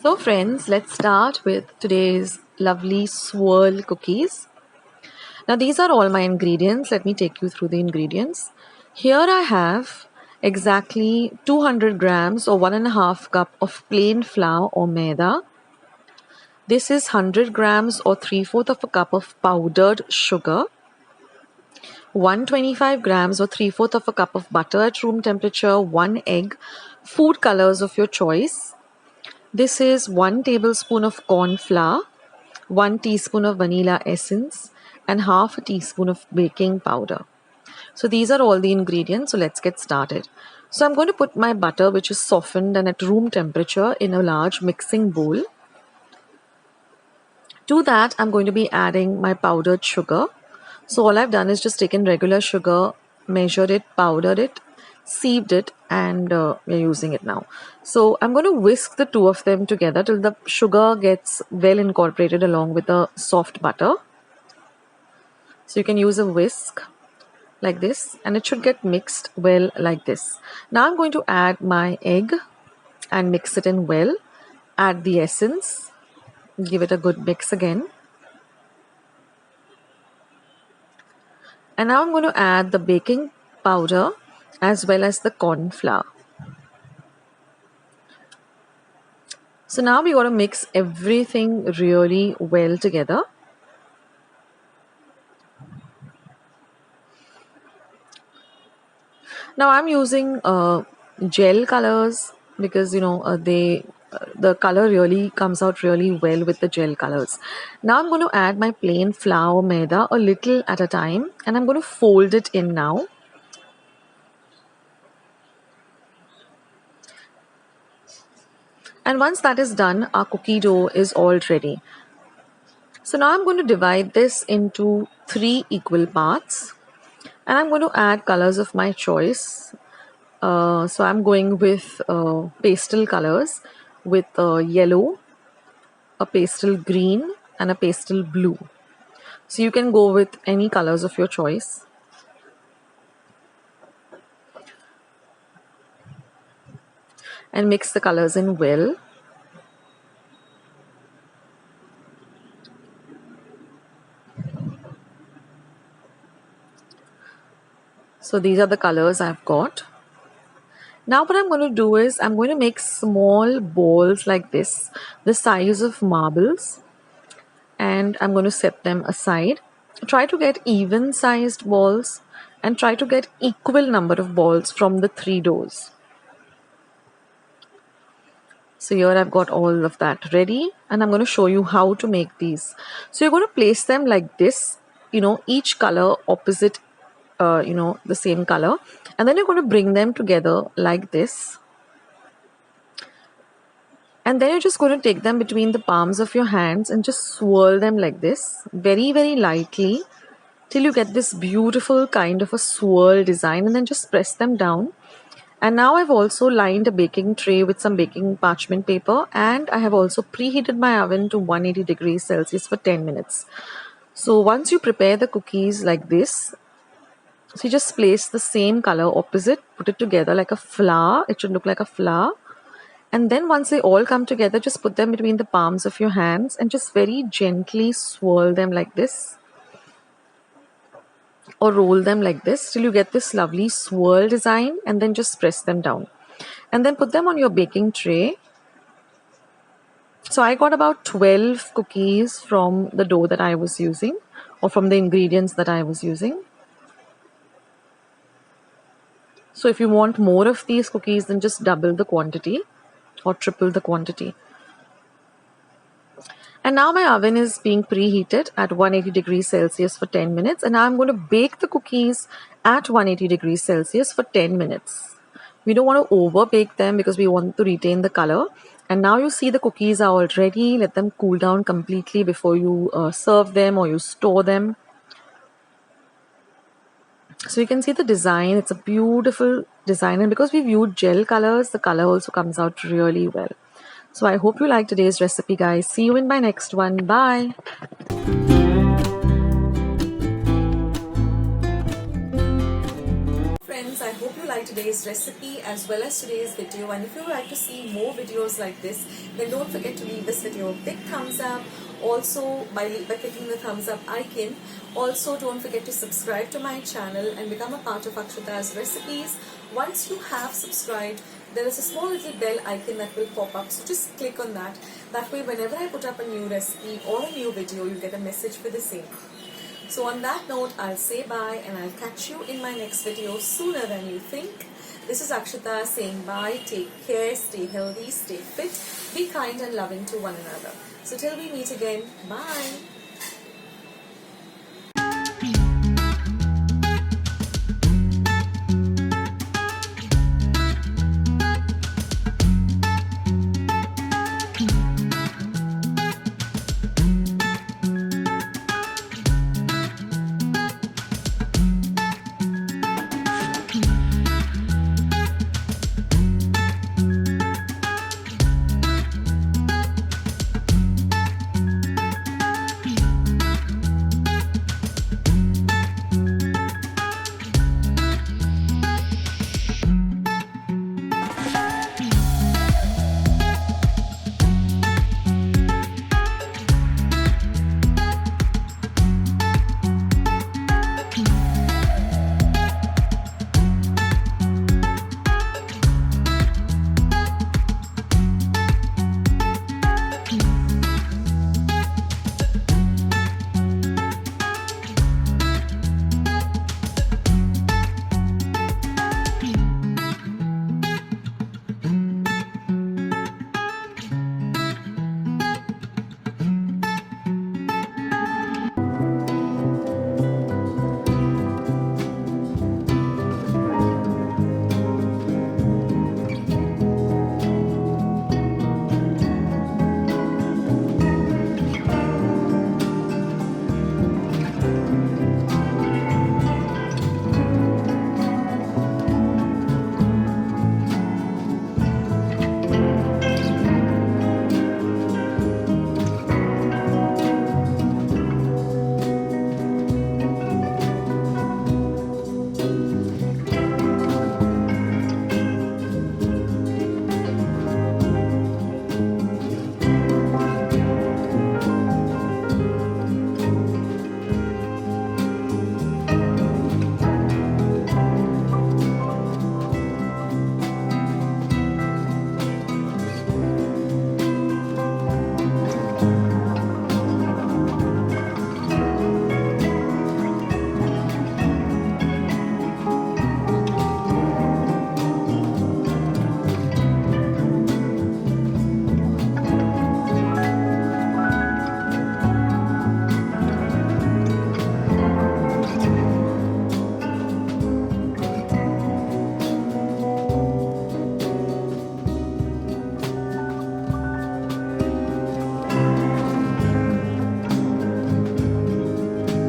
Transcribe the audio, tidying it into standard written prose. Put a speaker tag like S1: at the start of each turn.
S1: So friends, let's start with today's lovely swirl cookies. Now these are all my ingredients. Let me take you through the ingredients. Here I have exactly 200 grams or 1.5 cup of plain flour or maida. This is 100 grams or 3/4 of a cup of powdered sugar. 125 grams or 3/4 of a cup of butter at room temperature, 1 egg, food colors of your choice. This is 1 tablespoon of corn flour, 1 teaspoon of vanilla essence, and half a teaspoon of baking powder. So these are all the ingredients. So let's get started. So I'm going to put my butter, which is softened and at room temperature, in a large mixing bowl. To that, I'm going to be adding my powdered sugar. So all I've done is just taken regular sugar, measured it, powdered it, sieved it, and we're using it now. So I'm going to whisk the two of them together till the sugar gets well incorporated along with the soft butter. So you can use a whisk like this, and it should get mixed well like this. Now I'm going to add my egg and mix it in well. Add the essence, give it a good mix again. And now I'm going to add the baking powder as well as the corn flour. So now we got to mix everything really well together. Now I'm using gel colors because the color really comes out really well with the gel colors. Now I'm going to add my plain flour maida a little at a time, and I'm going to fold it in now. And once that is done, our cookie dough is all ready. So now I'm going to divide this into 3 equal parts, and I'm going to add colors of my choice. So I'm going with pastel colors with yellow, a pastel green, and a pastel blue. So you can go with any colors of your choice. And mix the colors in well. So these are the colors I've got. Now what I'm going to do is I'm going to make small balls like this, the size of marbles, and I'm going to set them aside. Try to get even sized balls and try to get equal number of balls from the 3 doughs. So here I've got all of that ready, and I'm going to show you how to make these. So you're going to place them like this, each color opposite the same color, and then you're going to bring them together like this, and then you're just going to take them between the palms of your hands and just swirl them like this very, very lightly till you get this beautiful kind of a swirl design, and then just press them down. And now I've also lined a baking tray with some baking parchment paper, and I have also preheated my oven to 180 degrees Celsius for 10 minutes. So once you prepare the cookies like this, so you just place the same color opposite, put it together like a flower. It should look like a flower. And then once they all come together, just put them between the palms of your hands and just very gently swirl them like this. Or roll them like this till you get this lovely swirl design, and then just press them down. And then put them on your baking tray. So I got about 12 cookies from the dough that I was using, or from the ingredients that I was using. So if you want more of these cookies, then just double the quantity or triple the quantity. And now my oven is being preheated at 180 degrees Celsius for 10 minutes. And now I'm going to bake the cookies at 180 degrees Celsius for 10 minutes. We don't want to over bake them because we want to retain the color. And now you see the cookies are all ready. Let them cool down completely before you serve them or you store them. So you can see the design. It's a beautiful design, and because we've used gel colors, the color also comes out really well. So I hope you like today's recipe, guys. See you in my next one. Bye. Friends, I hope you liked today's recipe as well as today's video, and if you would like to see more videos like this, then don't forget to leave this video a big thumbs up. Also, by clicking the thumbs up icon. Also, don't forget to subscribe to my channel and become a part of Akshata's Recipes. Once you have subscribed, there is a small little bell icon that will pop up, so just click on that. That way, whenever I put up a new recipe or a new video, you get a message for the same. So on that note, I'll say bye and I'll catch you in my next video sooner than you think. This is Akshata saying bye, take care, stay healthy, stay fit, be kind and loving to one another. So till we meet again, bye.